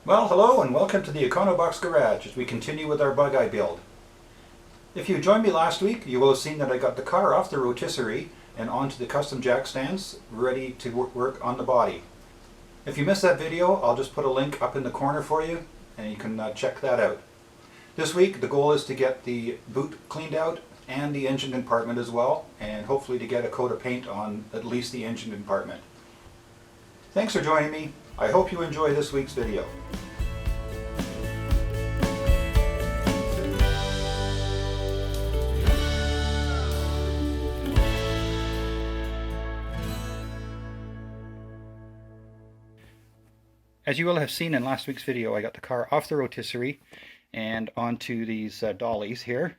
Well, hello and welcome to the Econobox garage as we continue with our Bugeye build. If you joined me last week, you will have seen that I got the car off the rotisserie and onto the custom jack stands, ready to work on the body. If you missed that video, I'll just put a link up in the corner for you and you can check that out. This week the goal is to get the boot cleaned out and the engine compartment as well, and hopefully to get a coat of paint on at least the engine compartment. Thanks for joining me. I hope you enjoy this week's video. As you will have seen in last week's video, I got the car off the rotisserie and onto these dollies here.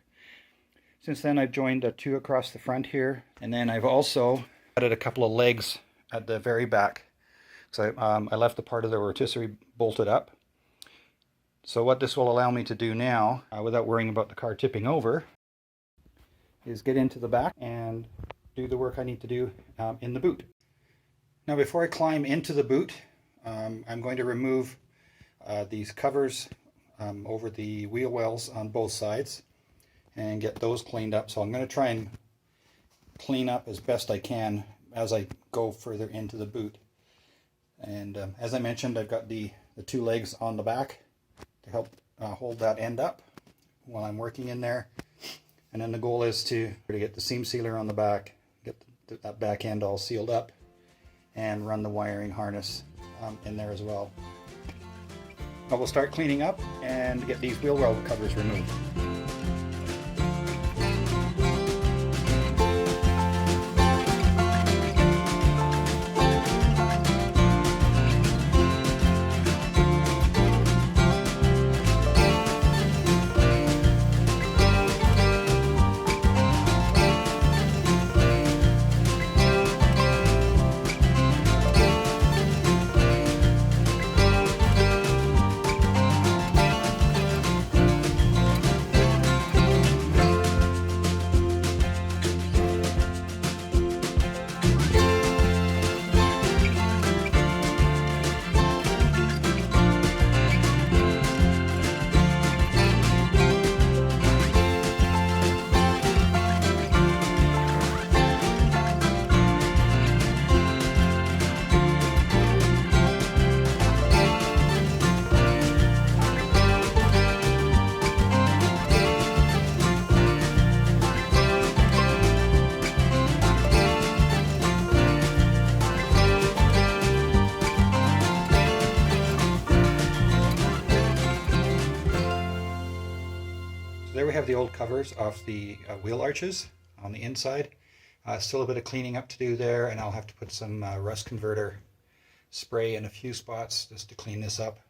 Since then I've joined two across the front here, and then I've also added a couple of legs at the very back. So I left the part of the rotisserie bolted up. So what this will allow me to do now, without worrying about the car tipping over, is get into the back and do the work I need to do in the boot. Now before I climb into the boot, I'm going to remove these covers over the wheel wells on both sides and get those cleaned up. So I'm going to try and clean up as best I can as I go further into the boot. And as I mentioned, I've got the two legs on the back to help hold that end up while I'm working in there. And then the goal is to get the seam sealer on the back, get that back end all sealed up, and run the wiring harness in there as well. I will start cleaning up and get these wheel well covers removed. There we have the old covers off the wheel arches on the inside. Still a bit of cleaning up to do there, and I'll have to put some rust converter spray in a few spots just to clean this up.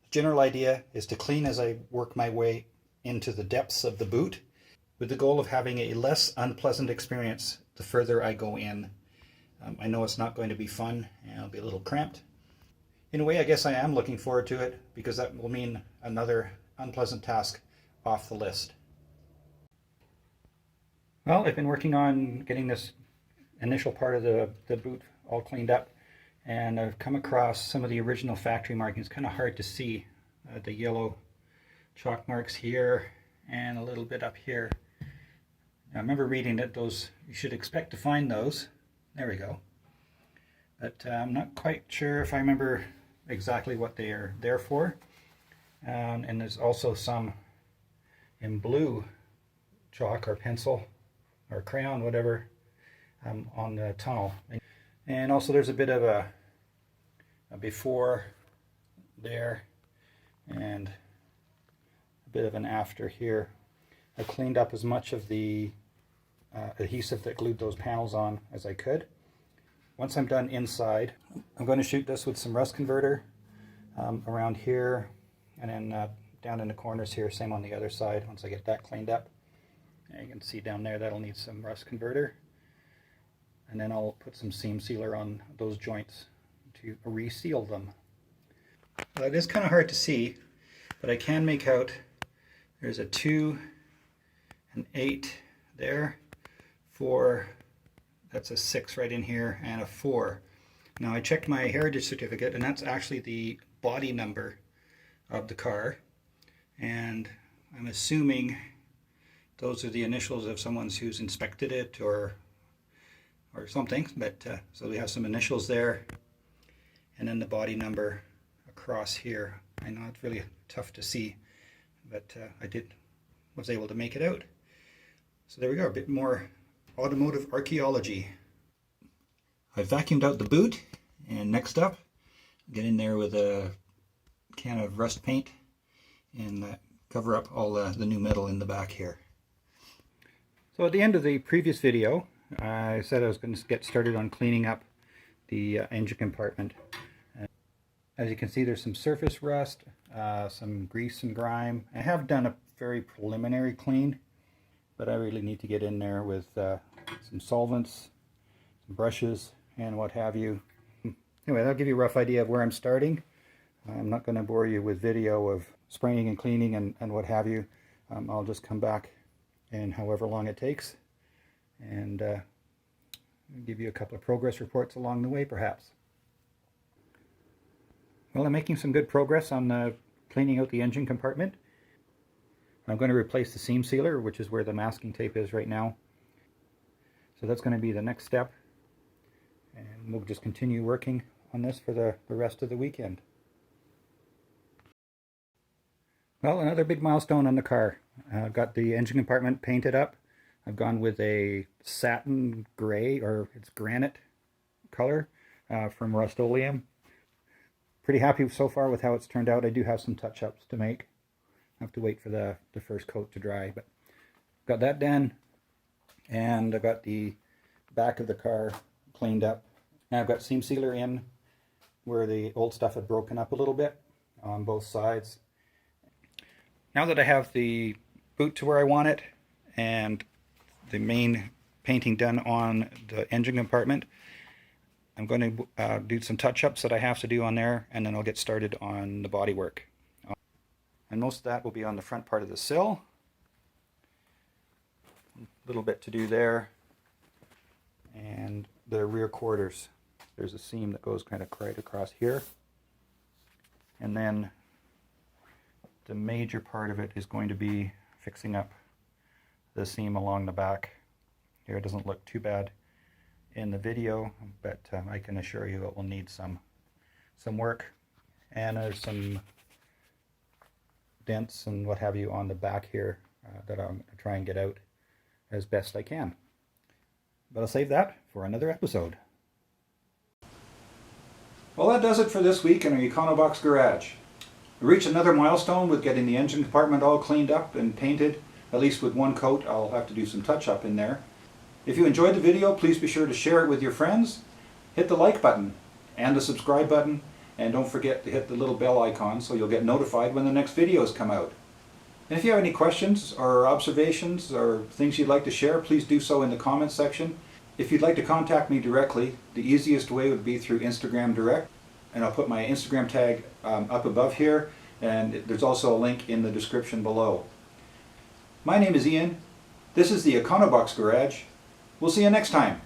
The general idea is to clean as I work my way into the depths of the boot, with the goal of having a less unpleasant experience the further I go in. I know it's not going to be fun and I'll be a little cramped. In a way, I guess I am looking forward to it, because that will mean another unpleasant task off the list. Well, I've been working on getting this initial part of the boot all cleaned up, and I've come across some of the original factory markings. It's kind of hard to see the yellow chalk marks here and a little bit up here. I remember reading that those, you should expect to find those. There we go. But I'm not quite sure if I remember exactly what they are there for. And there's also some in blue chalk or pencil or crayon, whatever, on the tunnel. And also there's a bit of a before there and a bit of an after here. I cleaned up as much of the adhesive that glued those panels on as I could. Once I'm done inside, I'm going to shoot this with some rust converter around here, and then down in the corners here, same on the other side. Once I get that cleaned up, and you can see down there that'll need some rust converter, and then I'll put some seam sealer on those joints to reseal them. Well, it is kind of hard to see, but I can make out there's a 2, an 8 there, 4, that's a 6 right in here, and a 4. Now I checked my heritage certificate, and that's actually the body number of the car, and I'm assuming those are the initials of someone who's inspected it or something, but so we have some initials there, and then the body number across here. I know it's really tough to see, but I was able to make it out. So there we go, a bit more automotive archaeology. I vacuumed out the boot, and next up, get in there with a can of rust paint and cover up all the new metal in the back here. So at the end of the previous video, I said I was going to get started on cleaning up the engine compartment. As you can see, there's some surface rust, some grease and grime. I have done a very preliminary clean, but I really need to get in there with some solvents, some brushes, and what have you. Anyway, that'll give you a rough idea of where I'm starting. I'm not going to bore you with video of spraying and cleaning and what have you. I'll just come back in however long it takes and give you a couple of progress reports along the way, perhaps. Well, I'm making some good progress on cleaning out the engine compartment. I'm going to replace the seam sealer, which is where the masking tape is right now. So that's going to be the next step, and we'll just continue working on this for the rest of the weekend. Well, another big milestone on the car. I've got the engine compartment painted up. I've gone with a satin gray, or it's granite color from Rust-Oleum. Pretty happy so far with how it's turned out. I do have some touch-ups to make. I have to wait for the first coat to dry, but got that done, and I got the back of the car cleaned up. And I've got seam sealer in where the old stuff had broken up a little bit on both sides. Now that I have the boot to where I want it and the main painting done on the engine compartment, I'm going to do some touch-ups that I have to do on there, and then I'll get started on the bodywork. And most of that will be on the front part of the sill. A little bit to do there. And the rear quarters. There's a seam that goes kind of right across here. And then the major part of it is going to be fixing up the seam along the back. Here it doesn't look too bad in the video, but I can assure you it will need some work. And there's some dents and what have you on the back here that I'm going to try and get out as best I can. But I'll save that for another episode. Well, that does it for this week in our Econobox garage. We reached another milestone with getting the engine compartment all cleaned up and painted, at least with one coat. I'll have to do some touch-up in there. If you enjoyed the video, please be sure to share it with your friends. Hit the like button and the subscribe button, and don't forget to hit the little bell icon so you'll get notified when the next videos come out. And if you have any questions or observations or things you'd like to share, please do so in the comments section. If you'd like to contact me directly, the easiest way would be through Instagram Direct, and I'll put my Instagram tag up above here, and there's also a link in the description below. My name is Ian. This is the Econobox Garage. We'll see you next time.